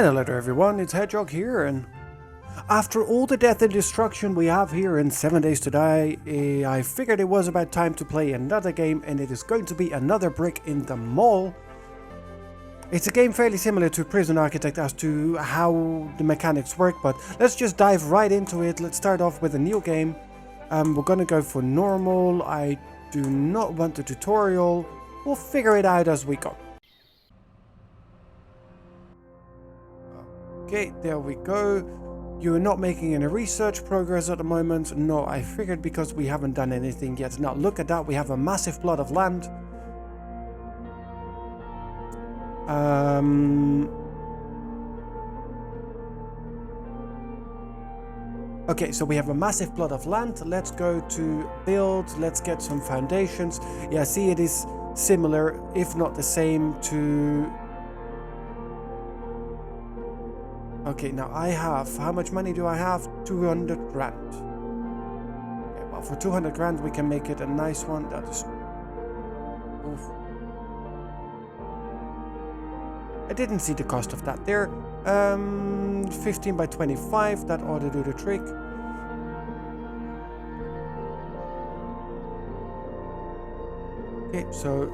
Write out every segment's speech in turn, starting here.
Hello there everyone, it's Hedgehog here, and after all the death and destruction we have here in 7 Days to Die, I figured it was about time to play another game, and it is going to be another brick in the mall. It's a game fairly similar to Prison Architect as to how the mechanics work, but let's just dive right into it. Let's start off with a new game. We're gonna go for normal. I do not want the tutorial. We'll figure it out as we go. Okay, there we go. You're not making any research progress at the moment. No, I figured because we haven't done anything yet. Now look at that, we have a massive plot of land. Okay, so we have a massive plot of land. Let's go to build. Let's get some foundations. Yeah, see, it is similar, if not the same, to... Okay, now I have... How much money do I have? 200 grand. Okay, well, for 200 grand we can make it a nice one. That is... Oof. I didn't see the cost of that there. 15 by 25, that ought to do the trick. Okay, so...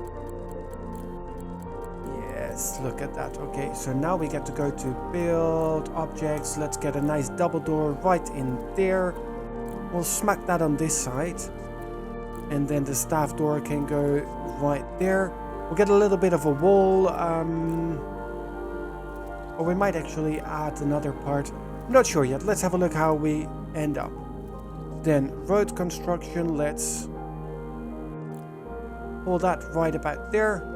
Yes, look at that. Okay, so now we get to go to build objects. Let's get a nice double door right in there. We'll smack that on this side. And then the staff door can go right there. We'll get a little bit of a wall. Or we might actually add another part. I'm not sure yet. Let's have a look how we end up. Then road construction. Let's pull that right about there.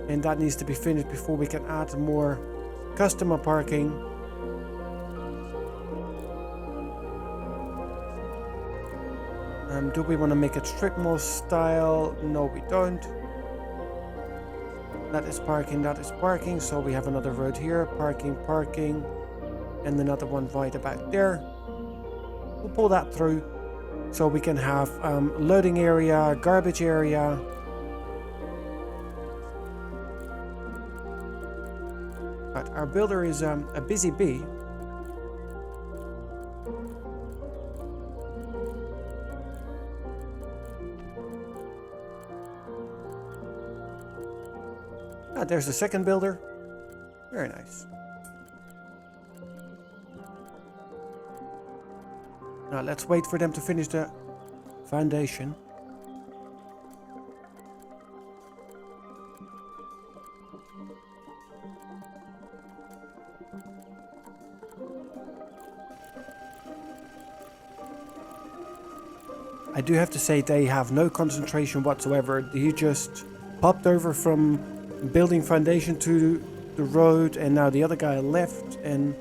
And that needs to be finished before we can add more customer parking. Do we want to make it strip mall style? No, we don't. That is parking, so we have another road here. Parking, and another one right about there. We'll pull that through so we can have loading area, garbage area. But our builder is a busy bee. Ah, there's the second builder. Very nice. Now let's wait for them to finish the foundation. I do have to say they have no concentration whatsoever. He just popped over from building foundation to the road, and now the other guy left. And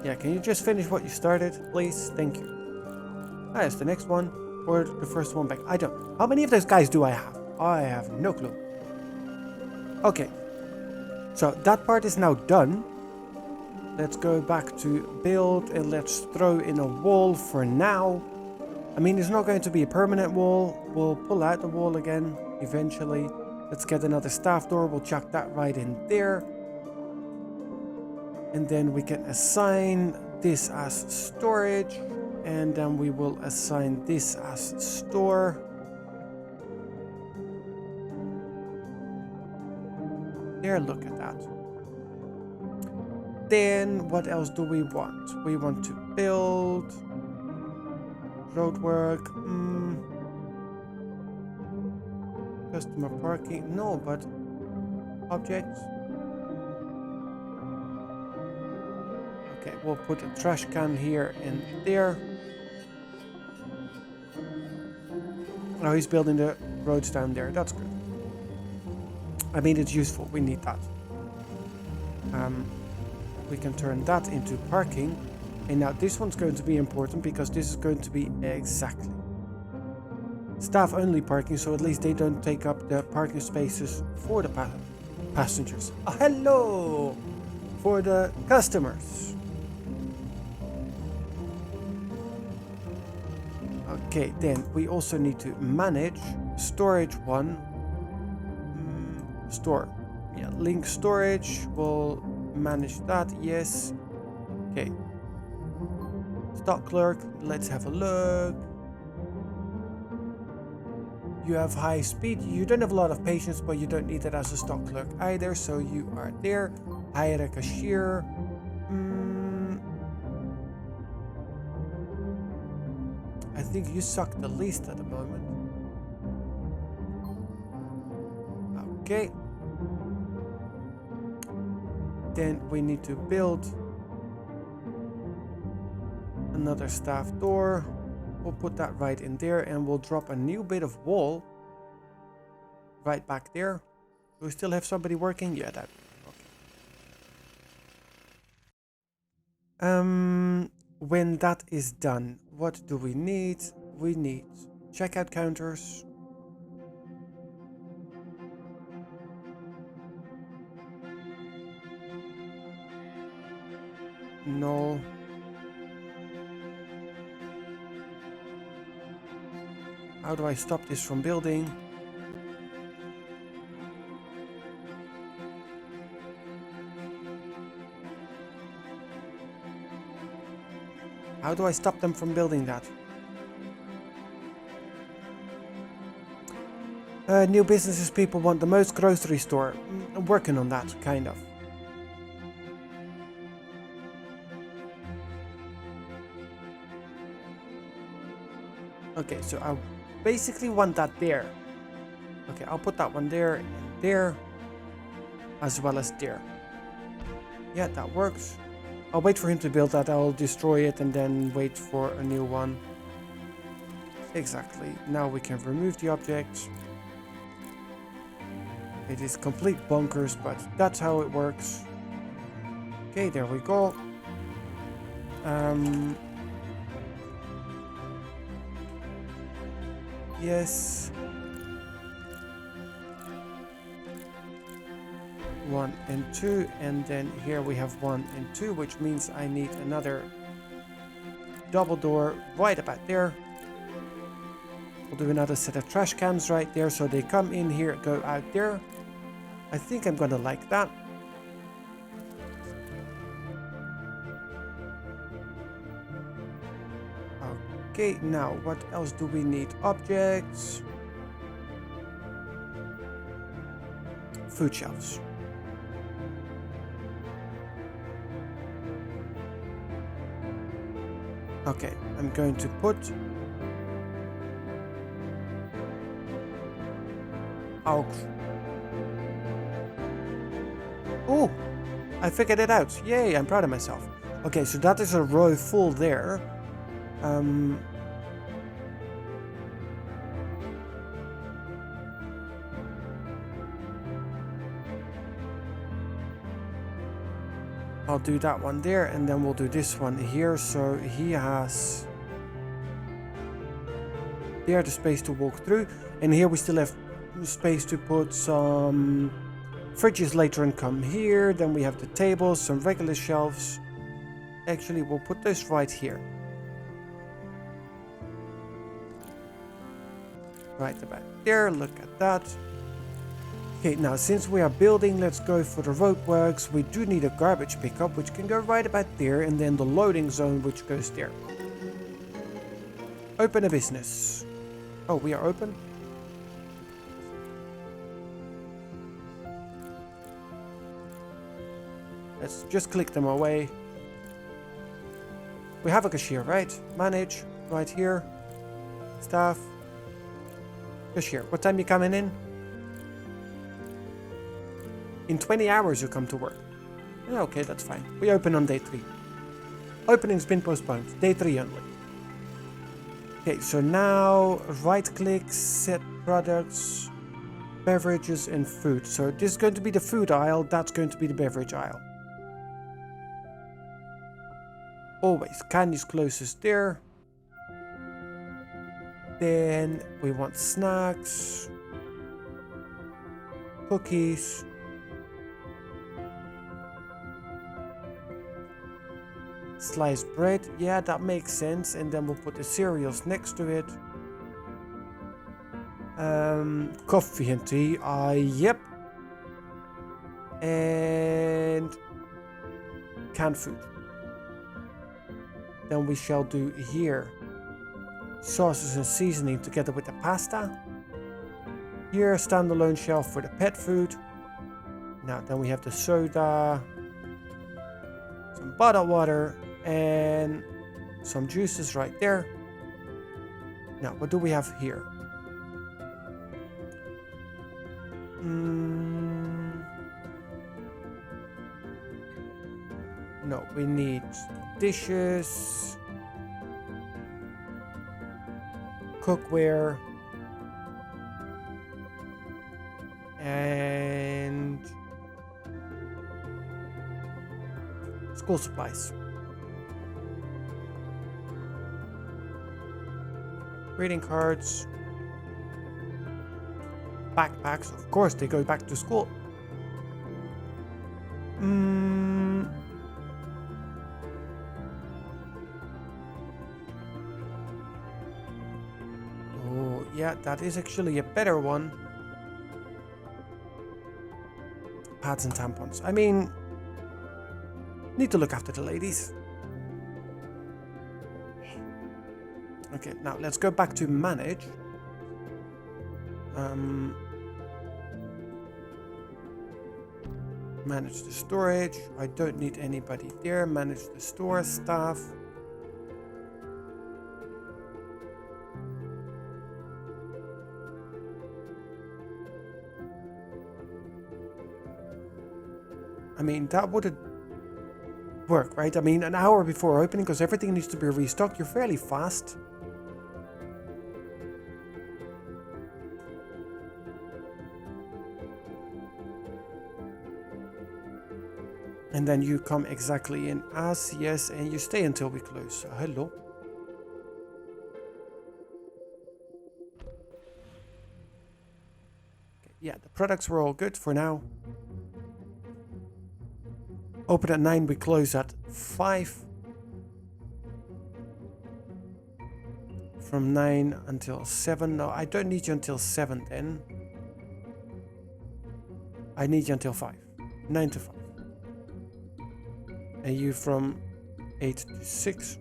yeah, can you just finish what you started, please? Thank you. Ah, it's the next one or the first one back. I don't. How many of those guys do I have? I have no clue. Okay, so that part is now done. Let's go back to build and let's throw in a wall for now. I mean, it's not going to be a permanent wall. We'll pull out the wall again eventually. Let's get another staff door. We'll chuck that right in there. And then we can assign this as storage. And then we will assign this as store. There, look at that. Then what else do we want? We want to build roadwork. Customer parking. No, but objects. Okay, we'll put a trash can here and there. Oh, he's building the roads down there. That's good. I mean, it's useful. We need that. We can turn that into parking. And now this one's going to be important because this is going to be exactly staff only parking, so at least they don't take up the parking spaces for the passengers. Oh, hello for the customers. Okay, then we also need to manage storage one. Store. Yeah, link storage. We'll manage that. Yes. Okay. Stock clerk. Let's have a look. You have high speed. You don't have a lot of patience, but you don't need it as a stock clerk either. So you are there. Hire a cashier. I think you suck the least at the moment. Okay. Then we need to build another staff door. We'll put that right in there and we'll drop a new bit of wall right back there. Do we still have somebody working? Yeah, that. Okay. When that is done, what do we need? We need checkout counters. No. How do I stop this from building? How do I stop them from building that? New businesses people want the most. Grocery store. I'm working on that, kind of. Okay, so I basically want that there. Okay, I'll put that one there and there, as well as there. Yeah, that works. I'll wait for him to build that. I'll destroy it and then wait for a new one. Exactly. Now we can remove the object. It is complete bonkers, but that's how it works. Okay, there we go. Yes. 1 and 2, and then here we have 1 and 2, which means I need another double door right about there. We'll do another set of trash cans right there, so they come in here, go out there. I think I'm gonna like that. Okay, now what else do we need? Objects. Food shelves. Okay, I'm going to put our... Oh, I figured it out. Yay, I'm proud of myself. Okay, so that is a row full there. I'll do that one there, and then we'll do this one here. So he has there the space to walk through, and here we still have space to put some fridges later and come here. Then we have the tables, some regular shelves. Actually, we'll put this right here. Right about there, look at that. Okay, now since we are building, let's go for the roadworks. We do need a garbage pickup, which can go right about there, and then the loading zone, which goes there. Open a business. Oh, we are open? Let's just click them away. We have a cashier, right? Manage, right here. Staff. Cashier, what time you coming in? In 20 hours you come to work. Yeah, okay, that's fine. We open on day 3. Opening's been postponed. Day 3 only. Okay, so now right click, set products, beverages and food. So this is going to be the food aisle, that's going to be the beverage aisle. Always candy's closest there. Then we want snacks, cookies, sliced bread. Yeah, that makes sense. And then we'll put the cereals next to it. Coffee and tea. Yep. And canned food. Then we shall do here sauces and seasoning together with the pasta. Here, standalone shelf for the pet food. Now, then we have the soda, some bottled water, and some juices right there. Now, what do we have here? No, we need dishes, cookware, and school supplies. Greeting cards, backpacks, of course they go back to school. Oh, yeah, that is actually a better one. Pads and tampons. I mean, need to look after the ladies. Okay, now let's go back to manage. Manage the storage. I don't need anybody there. Manage the store staff. I mean, that would work, right? I mean, an hour before opening, because everything needs to be restocked. You're fairly fast. And then you come exactly in as, yes, and you stay until we close. So, hello. Okay, yeah, the products were all good for now. Open at 9, we close at 5. From 9 until 7. No, I don't need you until 7 then. I need you until 5. 9 to 5. And you from 8 to 6.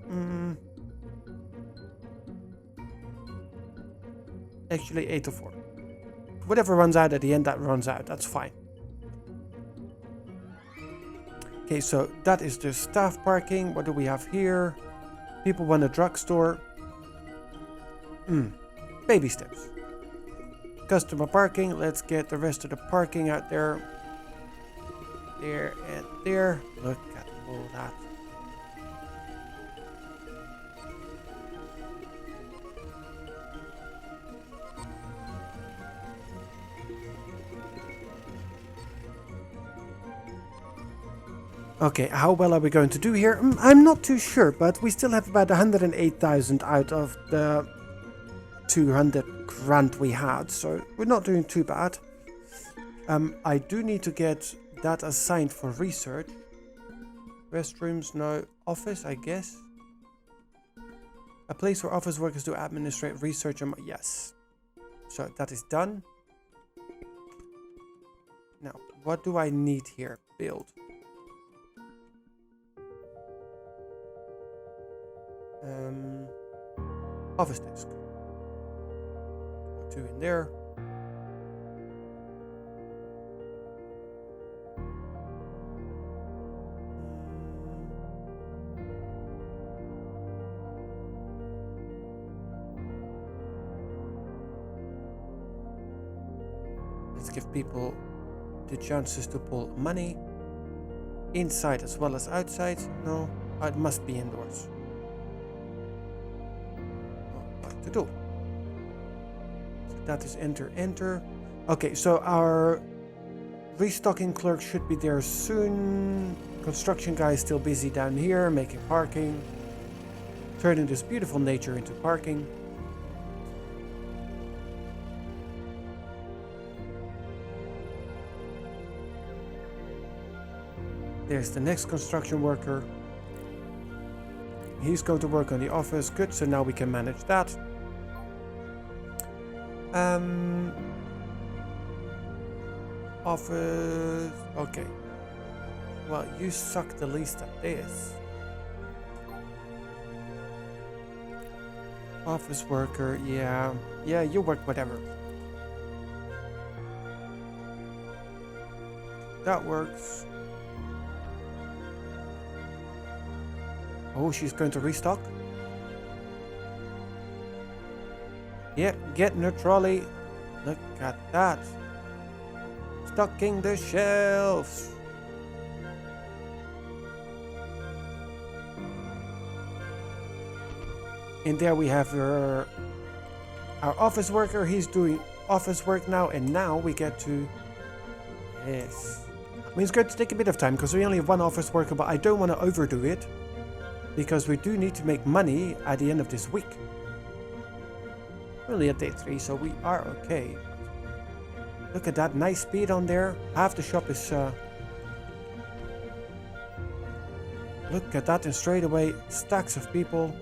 Actually 8 to 4. Whatever runs out at the end, that runs out. That's fine. Okay, so that is the staff parking. What do we have here? People want a drugstore. Baby steps. Customer parking. Let's get the rest of the parking out there. There and there. Look at all that. Okay, how well are we going to do here? I'm not too sure, but we still have about 108,000 out of the 200 grand we had, so we're not doing too bad. I do need to get that assigned for research. Restrooms, no. Office, I guess. A place where office workers do administrate research. Yes. So that is done. Now, what do I need here? Build. Office desk. 2 in there. Let's give people the chances to pull money inside as well as outside. No, it must be indoors. What to do? So that is enter. Okay, so our restocking clerk should be there soon. Construction guy is still busy down here making parking, turning this beautiful nature into parking. There's the next construction worker. He's going to work on the office. Good, so now we can manage that. Um, office. Okay. Well, you suck the least at this. Office worker, yeah. Yeah, you work whatever. That works. Oh, she's going to restock? Yep, get in her trolley. Look at that. Stocking the shelves. And there we have our office worker. He's doing office work now, and now we get to... Yes. I mean, it's going to take a bit of time because we only have one office worker, but I don't want to overdo it because we do need to make money at the end of this week. We're only at day 3, so we are okay. Look at that, nice speed on there. Half the shop is... Look at that, and straight away, stacks of people.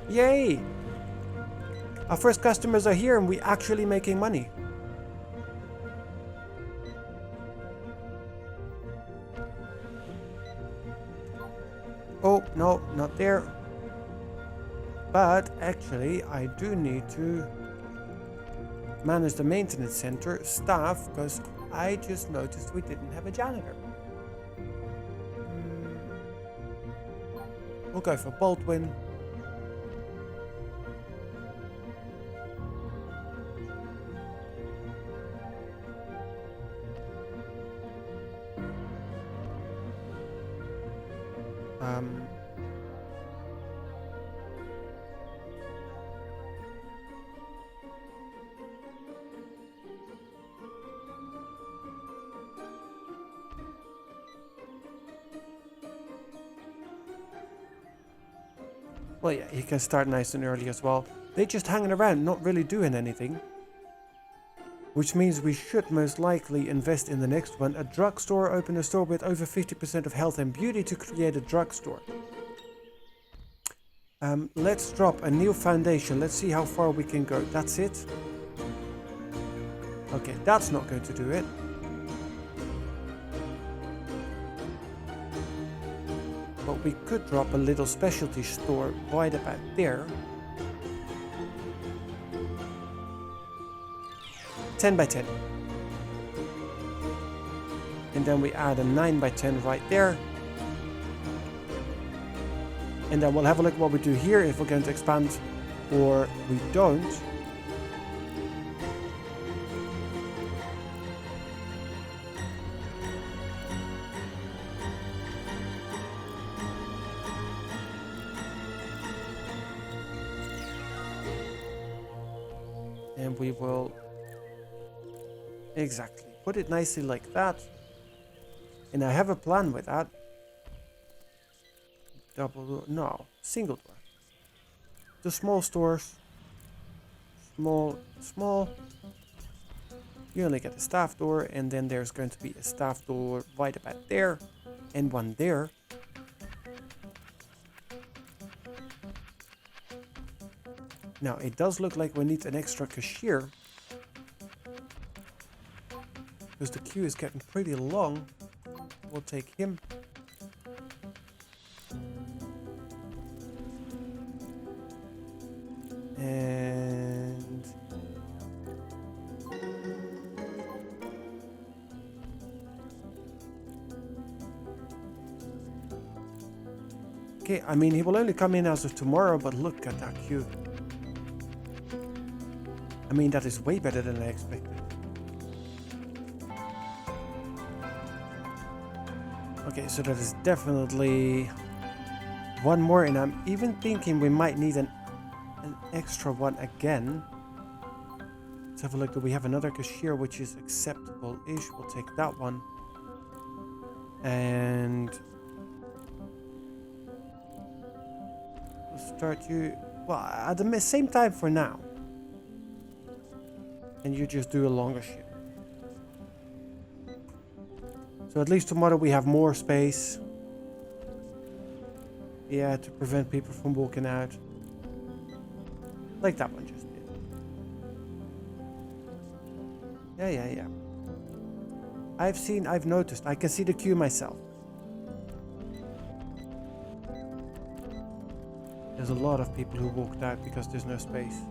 Yay! Our first customers are here and we're actually making money. Oh, no, not there. But actually, I do need to manage the maintenance center staff because I just noticed we didn't have a janitor. We'll go for Baldwin. Well, yeah, he can start nice and early as well. They're just hanging around, not really doing anything. Which means we should most likely invest in the next one. A drugstore, open a store with over 50% of health and beauty to create a drugstore. Let's drop a new foundation. Let's see how far we can go. That's it. Okay, that's not going to do it. But we could drop a little specialty store right about there. 10 by 10. And then we add a 9 by 10 right there. And then we'll have a look at what we do here, if we're going to expand or we don't. And we will exactly put it nicely like that. And I have a plan with that. Double door, no, single door. The small stores, small. You only get a staff door, and then there's going to be a staff door right about there, and one there. Now it does look like we need an extra cashier, because the queue is getting pretty long. We'll take him. And okay, I mean, he will only come in as of tomorrow, but look at that queue. I mean, that is way better than I expected. Okay, so that is definitely one more, and I'm even thinking we might need an extra one again. Let's have a look. Do we have another cashier which is acceptable-ish? We'll take that one. And we'll start you, well, at the same time for now. And you just do a longer shift. So at least tomorrow we have more space. Yeah, to prevent people from walking out. Like that one just did. Yeah. I've noticed. I can see the queue myself. There's a lot of people who walked out because there's no space.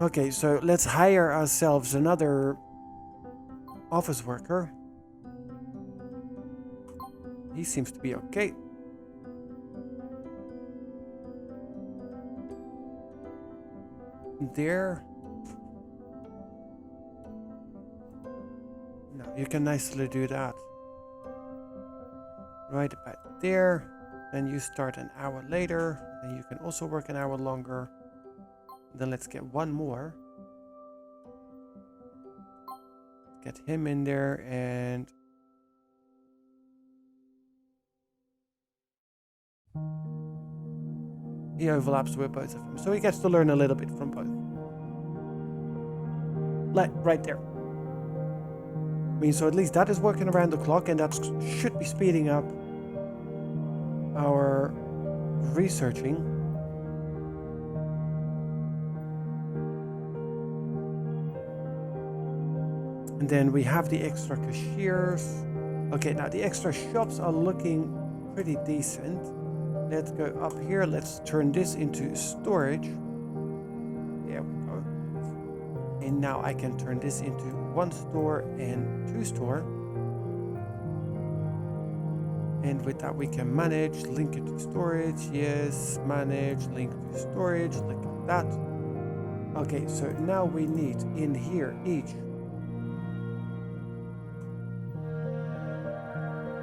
Okay, so let's hire ourselves another office worker. He seems to be okay. There. No, you can nicely do that. Right about there. Then you start an hour later. And you can also work an hour longer. Then let's get one more. Get him in there and... he overlaps with both of them. So he gets to learn a little bit from both. Like, right there. I mean, so at least that is working around the clock, and that should be speeding up our researching. And then we have the extra cashiers. Okay, now the extra shops are looking pretty decent. Let's go up here. Let's turn this into storage. There we go. And now I can turn this into 1 store and 2 store. And with that we can manage, link it to storage. Yes, manage, link to storage. Look at that. Okay, so now we need in here each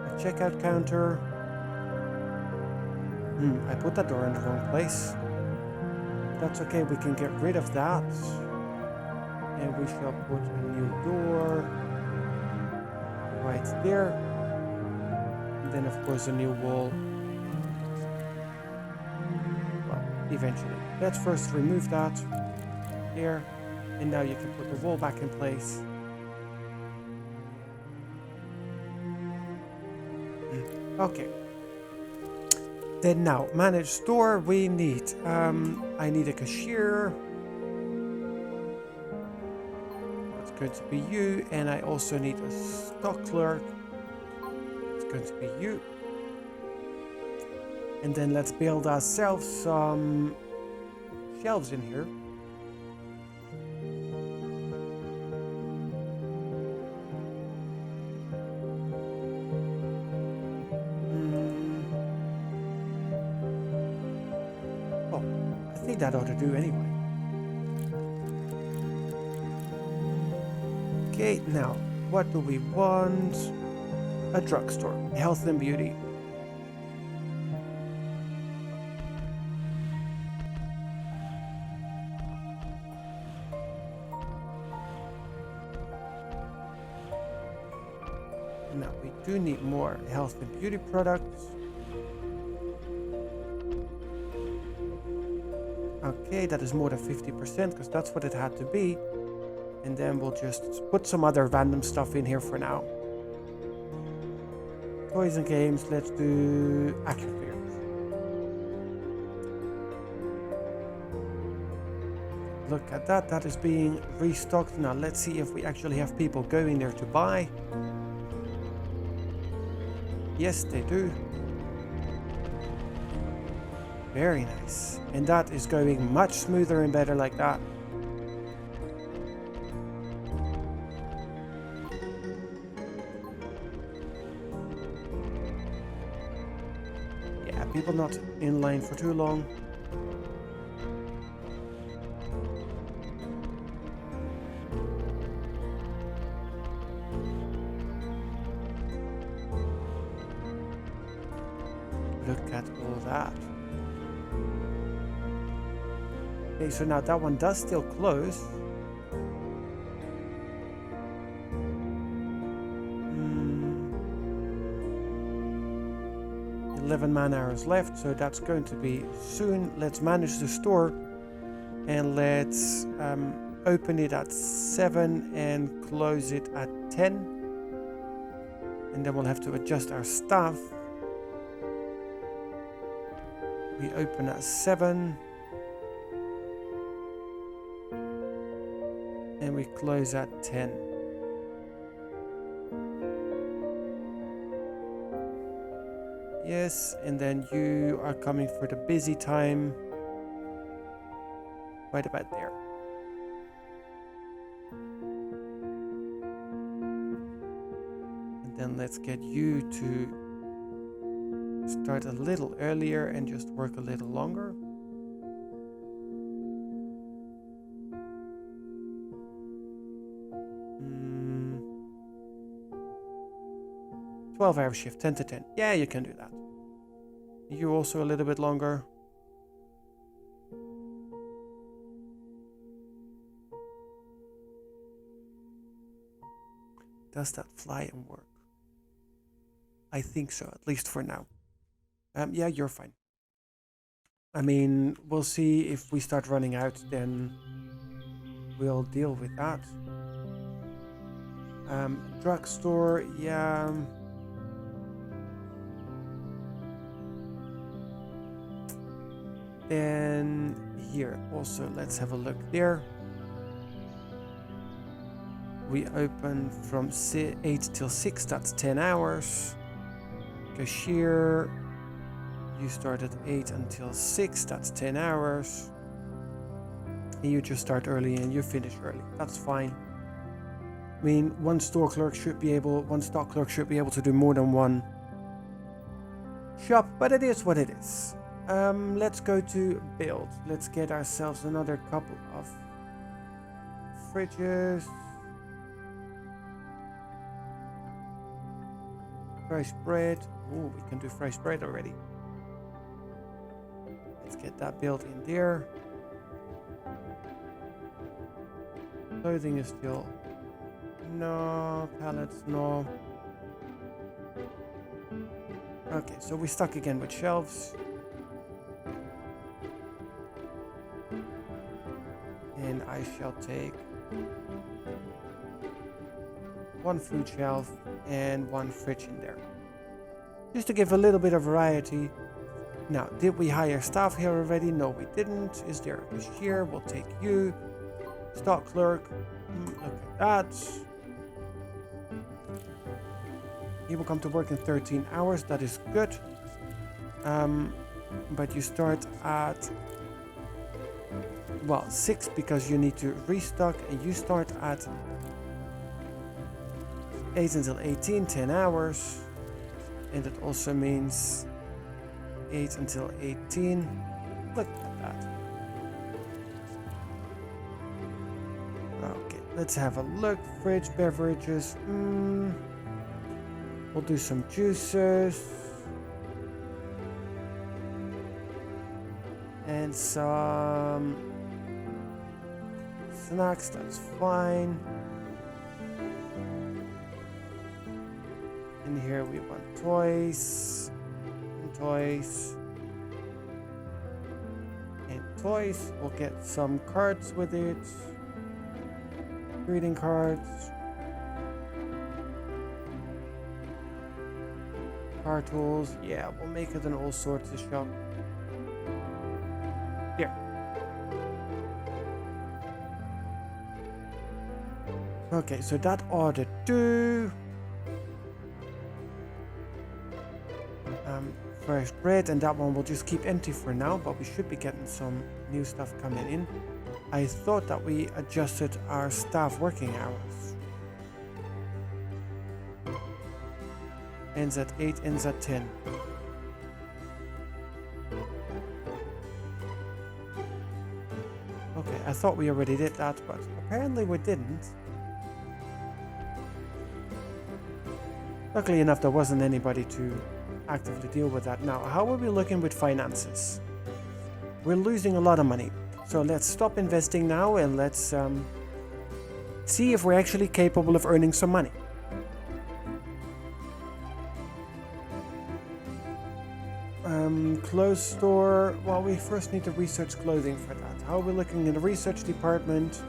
a checkout counter. I put that door in the wrong place. That's okay, we can get rid of that. And we shall put a new door right there. And then of course a new wall. Well, eventually. Let's first remove that. There. And now you can put the wall back in place. Okay. Then now, manage store, we need, I need a cashier. That's going to be you. And I also need a stock clerk. It's going to be you. And then let's build ourselves some shelves in here. That ought to do anyway. Okay, now what do we want? A drugstore, health and beauty. Now we do need more health and beauty products. Okay, that is more than 50% because that's what it had to be. And then we'll just put some other random stuff in here for now. Toys and games, let's do action figures. Look at that, that is being restocked. Now let's see if we actually have people going there to buy. Yes, they do. Very nice. And that is going much smoother and better like that. Yeah, people not in line for too long. Look at all that. Okay, so now that one does still close. 11 man hours left, so that's going to be soon. Let's manage the store and let's open it at 7 and close it at 10. And then we'll have to adjust our staff. We open at 7 and we close at 10. Yes, and then you are coming for the busy time right about there. And then let's get you to start a little earlier and just work a little longer. Mm. 12-hour shift, 10 to 10. Yeah, you can do that. You also a little bit longer. Does that fly and work? I think so, at least for now. Yeah, you're fine. I mean, we'll see if we start running out, then we'll deal with that. Drugstore, yeah. Then here also, let's have a look there. We open from 8 till 6, that's 10 hours. Cashier, you start at 8 until 6, that's 10 hours. And you just start early and you finish early, that's fine. I mean, one stock clerk should be able to do more than one shop, but it is what it is. Let's go to build. Let's get ourselves another couple of fridges. Fresh bread. Oh, we can do fresh bread already. Let's get that built in there. Clothing is still no. Pallets, no. Okay, so we're stuck again with shelves. And I shall take one food shelf and one fridge in there, just to give a little bit of variety. Now, did we hire staff here already? No, we didn't. Is there a cashier? We'll take you. Stock clerk. Look at that. He will come to work in 13 hours. That is good. But you start at 6 because you need to restock, and you start at 8 until 18, 10 hours. And it also means 8 until 18. Look at that. Okay, let's have a look. Fridge, beverages. We'll do some juices. And some snacks, that's fine. And here we want toys, and toys, and toys. We'll get some cards with it. Greeting cards. Car tools. Yeah, we'll make it an all sorts of shop. Here. Okay, so that ought to do. Fresh bread, and that one will just keep empty for now, but we should be getting some new stuff coming in. I thought that we adjusted our staff working hours. Ends at 8, ends at 10. Okay, I thought we already did that, but apparently we didn't. Luckily enough, there wasn't anybody to actively deal with that. Now, how are we looking with finances? We're losing a lot of money. So let's stop investing now and let's see if we're actually capable of earning some money. Clothes store. Well, we first need to research clothing for that. How are we looking in the research department?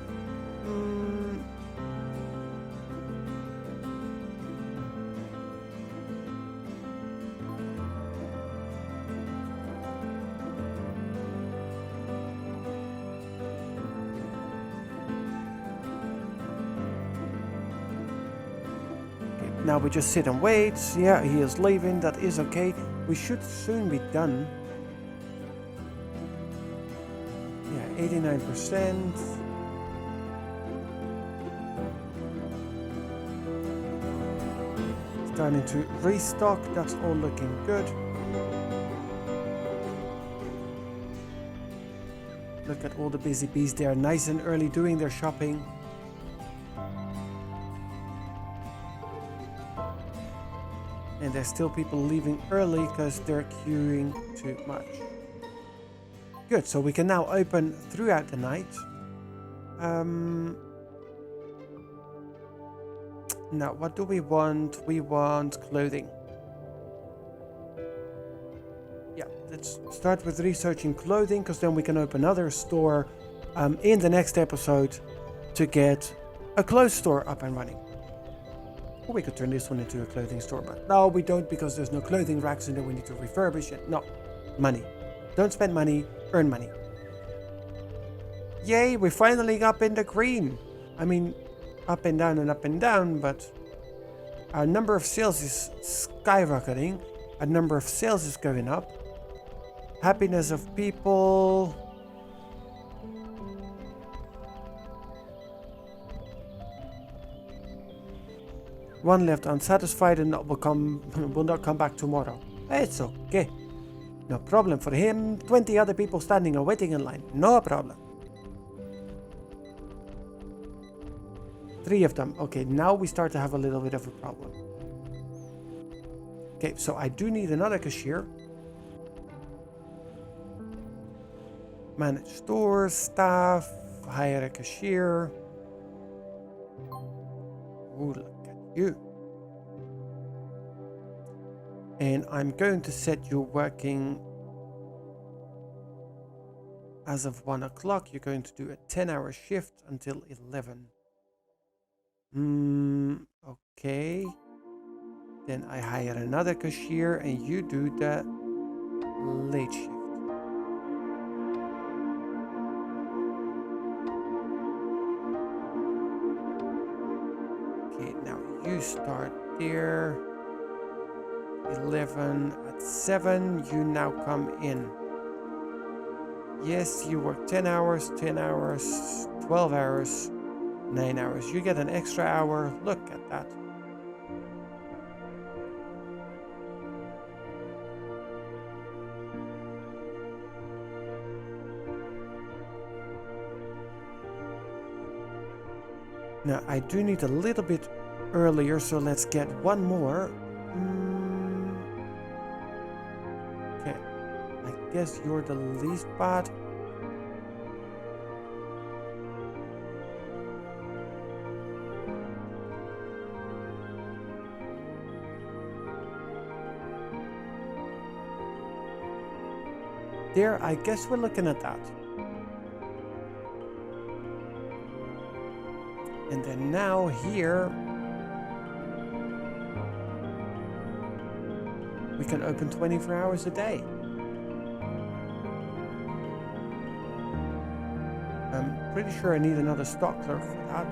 Now we just sit and wait. Yeah, he is leaving. That is okay. We should soon be done. Yeah, 89%. Starting to restock. That's all looking good. Look at all the busy bees there, nice and early doing their shopping. And there's still people leaving early because they're queuing too much. Good, so we can now open throughout the night. Now, what do we want? We want clothing. Yeah, let's start with researching clothing because then we can open another store in the next episode to get a clothes store up and running. Or we could turn this one into a clothing store, but no, we don't because there's no clothing racks and then we need to refurbish it. No, money. Don't spend money, earn money. Yay, we're finally up in the green. I mean, up and down, but our number of sales is skyrocketing. Our number of sales is going up. Happiness of people. One left unsatisfied and will not come back tomorrow. It's okay. No problem for him. 20 other people standing and waiting in line. No problem. 3 of them. Okay, now we start to have a little bit of a problem. Okay, so I do need another cashier. Manage stores, staff, hire a cashier. Ooh, look at you. And I'm going to set you working as of 1 o'clock. You're going to do a 10-hour shift until 11. Okay. Then I hire another cashier and you do the late shift. Okay, now you start there. 11 at 7, you now come in. Yes, you work 10 hours, 10 hours, 12 hours, 9 hours. You get an extra hour. Look at that. Now, I do need a little bit earlier, so let's get one more. Okay, I guess you're the least bad. There, I guess we're looking at that. And then now here, we can open 24 hours a day. I'm pretty sure I need another stock clerk for that.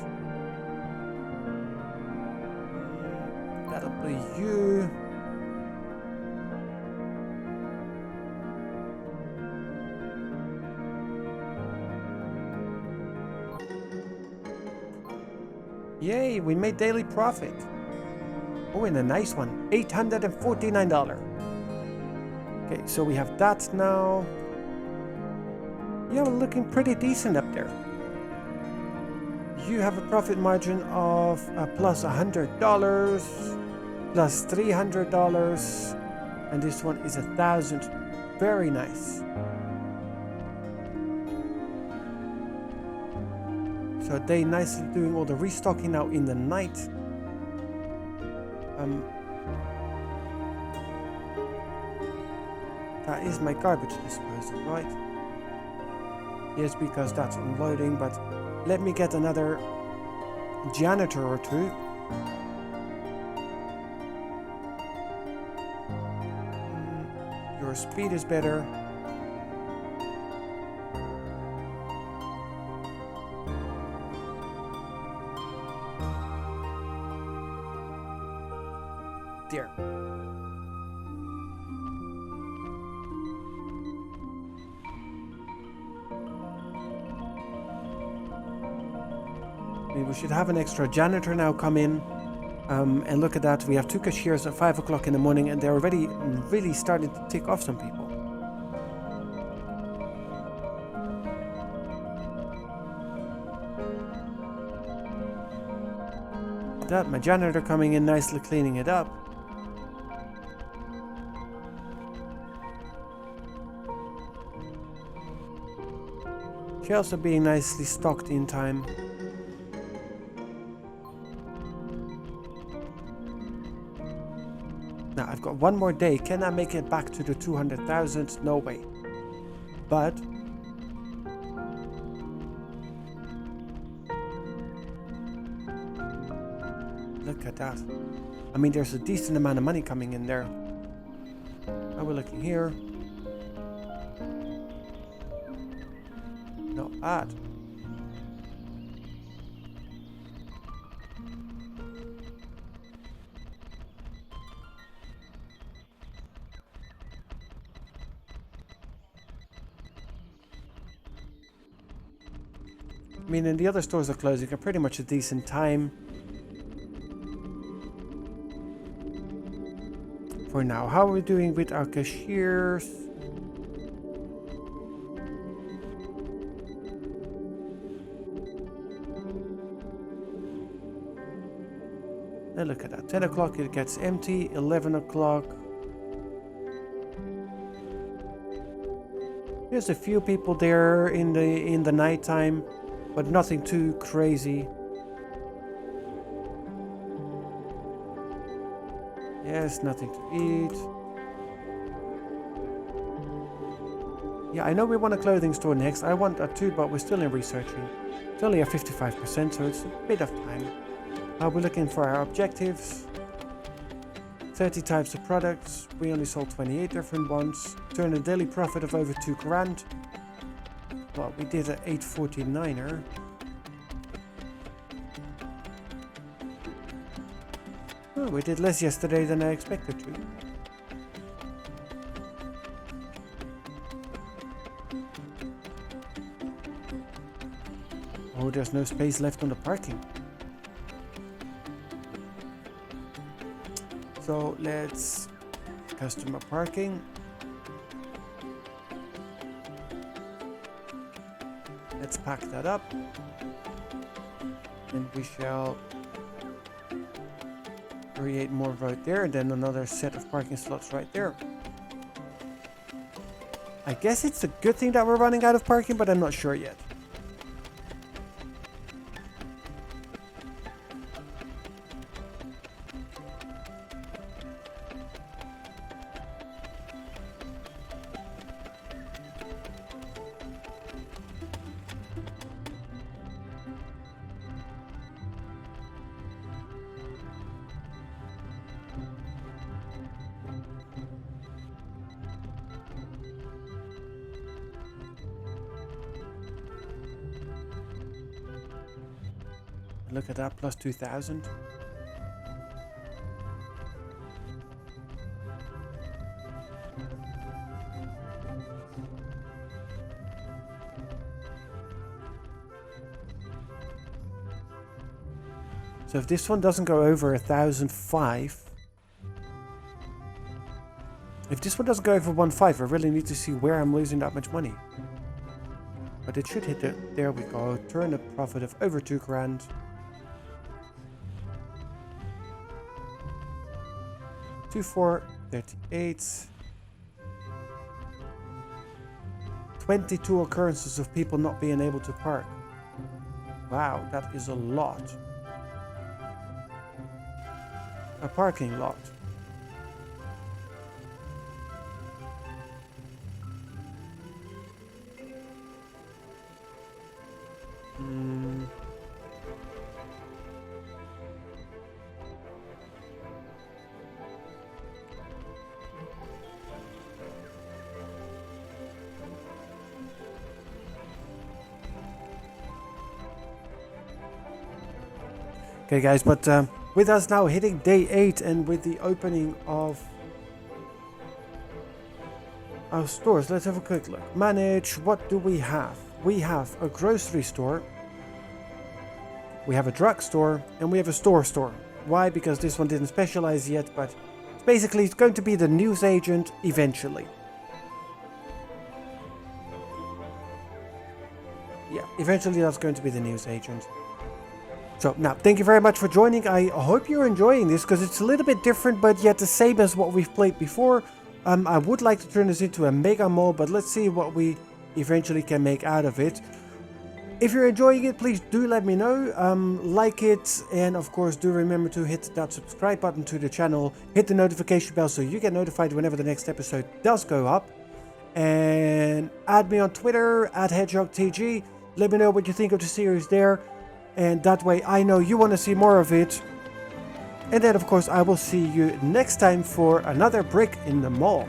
That'll be you. Yay, we made daily profit. Oh, and a nice one, $849. Okay, so we have that now. Yeah, we're looking pretty decent up there. You have a profit margin of plus $100, plus $300, and this one is 1,000. Very nice. So they nicely doing all the restocking now in the night. That is my garbage disposal, right? Yes, because that's unloading, but let me get another janitor or two. Your speed is better. There. We should have an extra janitor now come in. And look at that, we have 2 cashiers at 5 o'clock in the morning, and they're already really starting to tick off some people. That, my janitor coming in nicely cleaning it up. Shelves are being nicely stocked in time. Now, I've got one more day. Can I make it back to the 200,000? No way. But look at that. I mean, there's a decent amount of money coming in there. Now we're looking here. Not bad. I mean, and the other stores are closing at pretty much a decent time. For now, how are we doing with our cashiers? And look at that, 10 o'clock it gets empty, 11 o'clock. There's a few people there in the nighttime, but nothing too crazy. Yes, nothing to eat. Yeah, I know we want a clothing store next. I want that too, but we're still in researching. It's only at 55%, so it's a bit of time. We're looking for our objectives. 30 types of products. We only sold 28 different ones. Turn a daily profit of over 2 grand. Well, we did an 849er. Oh, we did less yesterday than I expected to. Oh, there's no space left on the parking. So let's customer parking. Let's pack that up. And we shall create more right there, and then another set of parking slots right there. I guess it's a good thing that we're running out of parking, but I'm not sure yet. Look at that, plus 2,000. So if this one doesn't go over 1,005, if this one doesn't go over 1.5, I really need to see where I'm losing that much money. But it should hit it. There we go. Turn a profit of over 2 grand. 2438. 22 occurrences of people not being able to park. Wow, that is a lot. A parking lot. Okay, guys, but with us now hitting day 8 and with the opening of our stores, let's have a quick look. Manage, what do we have? We have a grocery store, we have a drugstore, and we have a store. Why? Because this one didn't specialize yet, but basically it's going to be the news agent eventually. Yeah, eventually that's going to be the news agent. So now, thank you very much for joining. I hope you're enjoying this because it's a little bit different, but yet the same as what we've played before. I would like to turn this into a mega mall, but let's see what we eventually can make out of it. If you're enjoying it, please do let me know. Like it, and of course do remember to hit that subscribe button to the channel. Hit the notification bell so you get notified whenever the next episode does go up. And add me on Twitter, @HedgehogTG. Let me know what you think of the series there. And that way I know you want to see more of it. And then of course I will see you next time for another brick in the mall.